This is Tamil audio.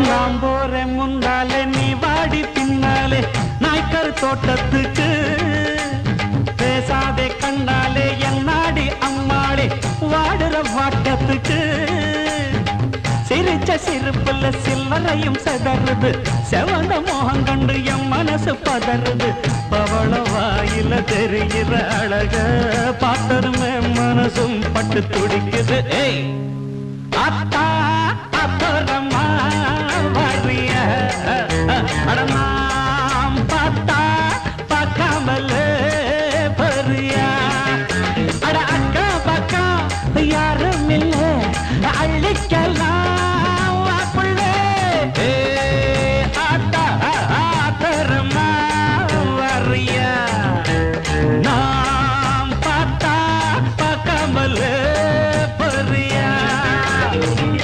நான் போறேன் முன்னாலே நீ வாடி பின்னாலே நாய்க்கர் தோட்டத்துக்கு பேசாதே கண்ணாலே என்னாடி அம்மாளே வாடுற வாட்டத்துக்கு சிரிச்ச சிரிப்புல சில்லறையும் செதறுது செவந்த மோகம் கண்டு என் மனசு பதறுது பவள வாயில தெரிகிற அழக பார்த்ததுமே மனசும் பட்டு துடிக்குது ஏய் அத்தா அப்புறமா வரிய அடமாம் பார்த்தா பார்க்காமல பரியா அட அக்கா பக்கா யாரும் இல்லை அள்ளிக்கலாம்